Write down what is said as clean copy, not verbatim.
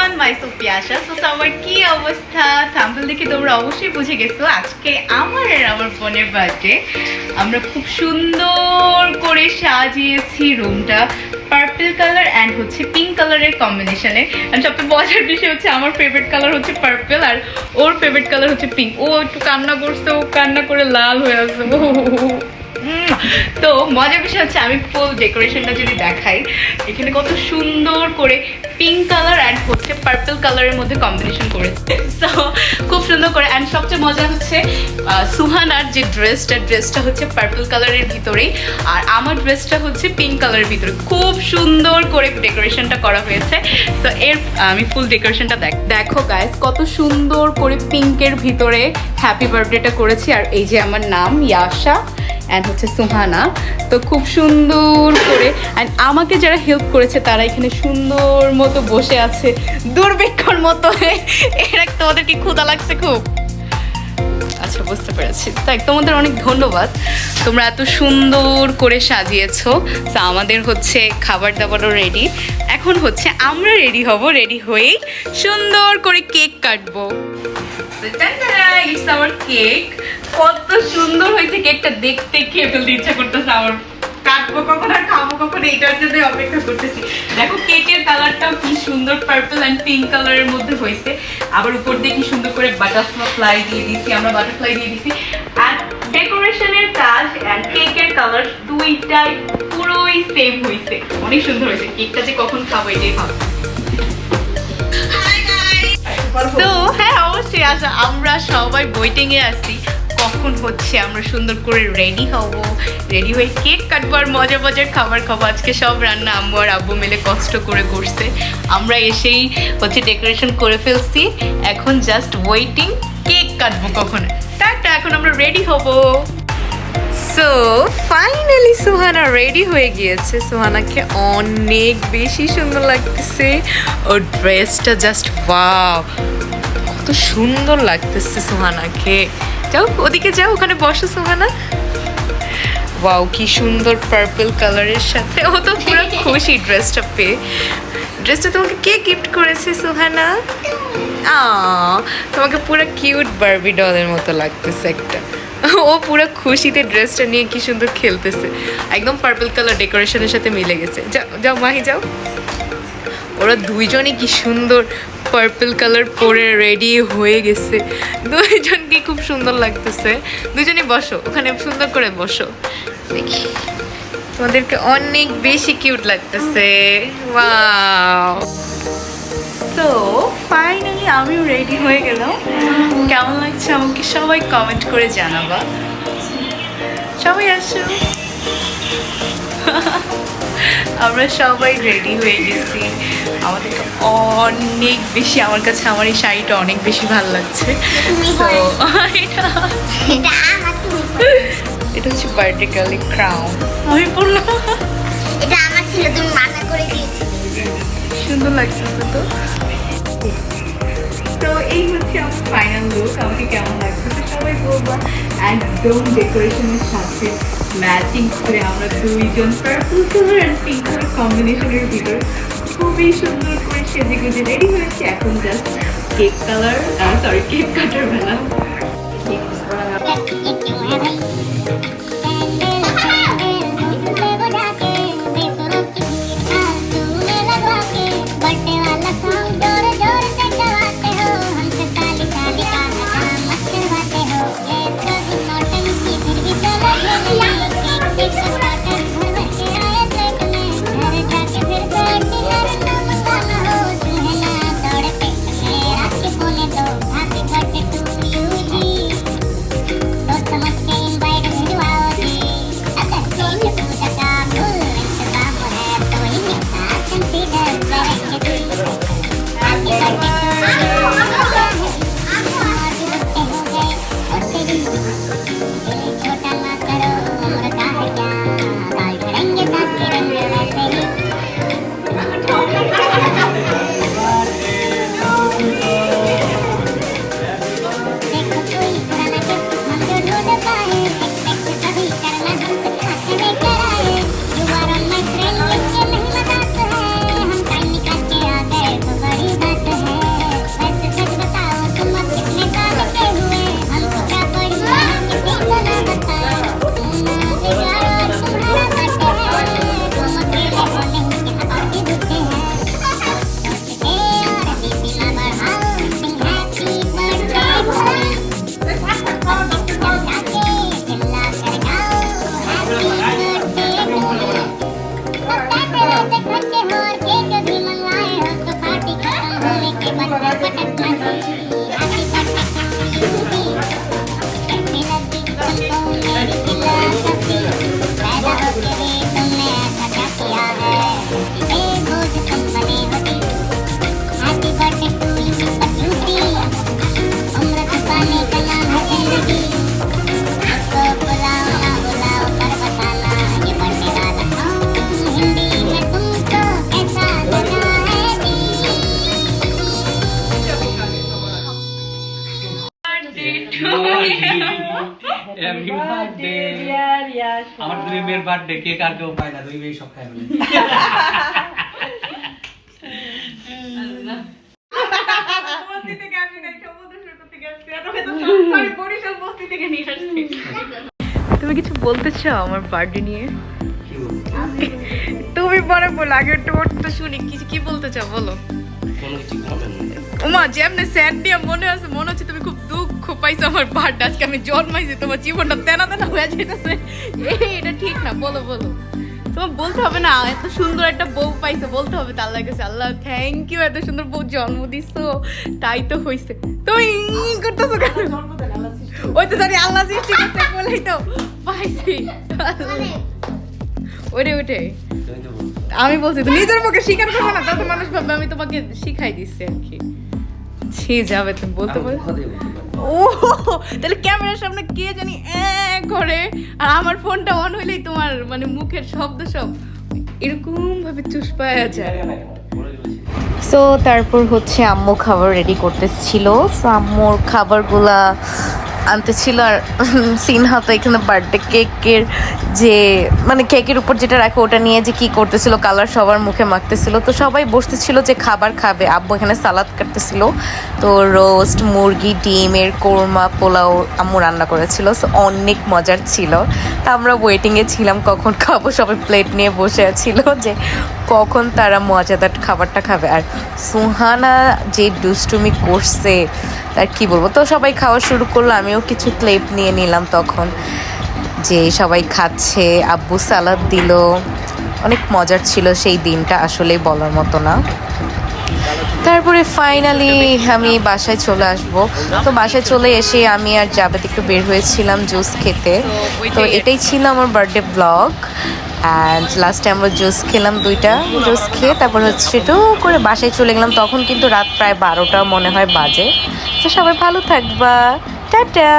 Everyone, myself Piyasa. So সবার কি অবস্থা? থাম্বনেল দেখে তোমরা অবশ্যই বুঝে গেছো আজকে আমার আর আমার বোনের বার্থডে। আমরা খুব সুন্দর করে সাজিয়েছি রুমটা পার্পল কালার অ্যান্ড হচ্ছে পিঙ্ক কালারের কম্বিনেশনে। অ্যান্ড সবচেয়ে মজার বিষয় হচ্ছে আমার ফেভারিট কালার হচ্ছে পার্পল আর ওর ফেভারিট কালার হচ্ছে পিঙ্ক। ও একটু কান্না করছে, ও কান্না করে লাল হয়ে আসছে। তো মজার বিষয় হচ্ছে আমি ফুল ডেকোরেশনটা যদি দেখাই, এখানে কত সুন্দর করে পিঙ্ক কালার অ্যান্ড হচ্ছে পার্পল কালারের মধ্যে কম্বিনেশন করেছে। তো খুব সুন্দর করে। অ্যান্ড সবচেয়ে মজা হচ্ছে সুহানার যে ড্রেসটা হচ্ছে পার্পল কালারের ভিতরেই, আর আমার ড্রেসটা হচ্ছে পিঙ্ক কালারের ভিতরে। খুব সুন্দর করে ডেকোরেশনটা করা হয়েছে। তো এর আমি ফুল ডেকোরেশনটা দেখো গাইস, কত সুন্দর করে পিঙ্কের ভিতরে হ্যাপি বার্থডেটা করেছি। আর এই যে আমার নাম ইয়াশা অ্যান্ড হচ্ছে সুহানা। তো খুব সুন্দর করে অ্যান্ড আমাকে যারা হেল্প করেছে তারা এখানে সুন্দর মতো বসে আছে দুর্ভিক্ষর মতো। এরা তোমাদের কি ক্ষুধা লাগছে খুব? আচ্ছা, বুঝতে পেরেছি। তাই তোমাদের অনেক ধন্যবাদ, তোমরা এত সুন্দর করে সাজিয়েছো। তো আমাদের হচ্ছে খাবার দাবারও রেডি। এখন হচ্ছে আমরা রেডি হব, রেডি হয়েই সুন্দর করে কেক কাটবো। It's hour cake. কত সুন্দর হয়েছে কেকটা, দেখতে খেয়ে ফেলতে ইচ্ছা করতেছে আমার। কাটবো কখন আর খাবো কখন, এইটার জন্য অপেক্ষা করতেছি। দেখো কেকের কালারটাও কি সুন্দর, পার্পল অ্যান্ড পিঙ্ক কালারের মধ্যে হয়েছে। আবার উপর দিয়ে কি সুন্দর করে বাটারফ্লাই দিয়ে দিচ্ছি, আমরা বাটারফ্লাই দিয়ে দিচ্ছি। আর ডেকোরেশনের কাজ অ্যান্ড কেকের কালার দুইটাই পুরোই সেম হয়েছে। অনেক সুন্দর হয়েছে। কেকটা যে কখন খাবো এটাই ভাবছি। তো হ্যাঁ, অবশ্যই আসা। আমরা সবাই ওয়েটিংয়ে আছি কখন হচ্ছে আমরা সুন্দর করে রেডি হব, রেডি হয়ে কেক কাটবো আর মজার মজার খাবার খাবো। আজকে সব রান্না আম্মু আর আব্বু মিলে কষ্ট করে করছে, আমরা এসেই হচ্ছে ডেকোরেশন করে ফেলছি। এখন জাস্ট ওয়েটিং কেক কাটবো কখন। টাটা, এখন আমরা রেডি হব। সো ফাইনালি সুহানা রেডি হয়ে গিয়েছে। সুহানাকে অনেক বেশি সুন্দর লাগতেছে। ওর ড্রেসটা জাস্ট ওয়াও, কত সুন্দর লাগতেছে সুহানাকে। যাও ওদিকে যাও, ওখানে বসো সুহানা। ওয়াও, কি সুন্দর পার্পল কালারের সাথে। ও তো পুরো খুশি ড্রেসটা পেয়ে। ড্রেসটা তোমাকে কে গিফট করেছে সুহানা? তোমাকে পুরো কিউট বারবি ডলের মতো লাগতেছে একটা। ও পুরো খুশিতে ড্রেসটা নিয়ে কি সুন্দর খেলতেছে, একদম পার্পল কালার ডেকোরেশনের সাথে মিলে গেছে। যাও যাও মাহি যাও। ওরা দুইজনই কি সুন্দর পার্পল কালার পরে রেডি হয়ে গেছে। দুইজনকে খুব সুন্দর লাগতেছে। দুইজনই বসো ওখানে, সুন্দর করে বসো, দেখি তোমাদেরকে অনেক বেশি কিউট লাগতেছে। ওয়াও। সো ফাইনালি আমিও রেডি হয়ে গেলাম। কেমন লাগছে আমাকে সবাই কমেন্ট করে জানাবা। সবাই আসো। আমরা সবাই রেডি হয়ে গেছি। আমাদেরকে অনেক বেশি, আমার কাছে আমার এই শাড়িটা অনেক বেশি ভালো লাগছে। তো এটা হচ্ছে বার্থডে গার্লি ক্রাউন। আমি বললাম এটা আমার ছিল, তুমি মানা করে দিয়েছিলে। সুন্দর লাগতেছে তো। তো এই হচ্ছে আমার ফাইনাল লুক। আমাকে কেমন লাগতেছে সবাই বলবা। একদম ডেকোরেশনের সাথে ম্যাচিং করে আমরা দুইজন purple colour and pink colour কম্বিনেশনের ভিতর খুবই সুন্দর করে সেজে গুজে রেডি হয়েছে। এখন জাস্ট কেক কাটার বেলা। Happy birthday, আমার দুই মেয়ের বার্থডে, কেক আর কেউ পায় না, দুই মেয়ে সব খায় বলে। তুমি কিছু বলতে চাও আমার বার্থডে নিয়ে? কি বলবো? তুমি পরে বলো, আগে একটু তো শুনি কি বলতে চাও, বলো। কোনো কিছু হবে না। ওমা যেমনি স্যাড দিয়ে মনে হচ্ছে তুমি খুব দুঃখ পাইছো আমার বার্থডে, আজকে আমি জন্মাইছি, তোমার জীবনটা তেনা তেনা হয়ে যেতেছে। এটা ঠিক না, বলো বলো। তোমার বলতে হবে না, এত সুন্দর একটা বউ পাইছো, বলতে হবে তো আল্লাহর কাছে, আল্লাহ থ্যাংক ইউ, এত সুন্দর বউ জন্ম দিছো, তাই তো হইছে। তুমি করতেছো কেন? ওই তো জানি আল্লাহ সৃষ্টি করতে বলেই তো পাইছি। ওরে ওঠে তুমি তো বলছো। আমি বলছি তো নিজের মুখে স্বীকার করবে না, তাতে মানুষ ভাববে আমি তোমাকে শিখাই দিচ্ছি আর কি। ছি যাবে, তুমি বলতে আমি পারো। কথাই বলতে পারি। ও তাহলে ক্যামেরার সামনে কে জানি করে, আর আমার ফোনটা অন হইলেই তোমার মানে মুখের শব্দ সব এরকম ভাবে চুষ পাওয়া যায়। সো তারপর হচ্ছে আম্মু খাবার রেডি করতেছিল। সো আম্মুর খাবারগুলা আনতেছিল, আর সিনহা তো এখানে বার্থডে কেকের যে মানে কেকের উপর যেটা রাখে ওটা নিয়ে যে কি করতেছিল, কালার সবার মুখে মাখতেছিল। তো সবাই বসতেছিল যে খাবার খাবে, আব্বু এখানে সালাদ কাটতেছিল। তো রোস্ট, মুরগি, ডিমের কোরমা, পোলাও আম্মু রান্না করেছিল। সো অনেক মজার ছিল। তা আমরা ওয়েটিংয়ে ছিলাম কখন খাবো, সবাই প্লেট নিয়ে বসে ছিল যে কখন তারা মজাদার খাবারটা খাবে। আর সুহানা যে দুষ্টুমি করছে আর কি বলবো। তো সবাই খাওয়া শুরু করলো, আমিও কিছু ক্লিপ নিয়ে নিলাম তখন, যে সবাই খাচ্ছে, আব্বু সালাদ দিল। অনেক মজার ছিল সেই দিনটা, আসলেই বলার মতো না। তারপরে ফাইনালি আমি বাসায় চলে আসব। তো বাসায় চলে এসে আমি আর জাবেদ একটু বের হয়েছিলাম জুস খেতে। তো এটাই ছিল আমার বার্থডে ব্লগ। অ্যান্ড লাস্টে আমরা জুস খেলাম, 2টা জুস খেয়ে তারপর হচ্ছে একটু করে বাসায় চলে গেলাম। তখন কিন্তু রাত প্রায় 12টা মনে হয় বাজে। তো সবাই ভালো থাকবা, টাটা।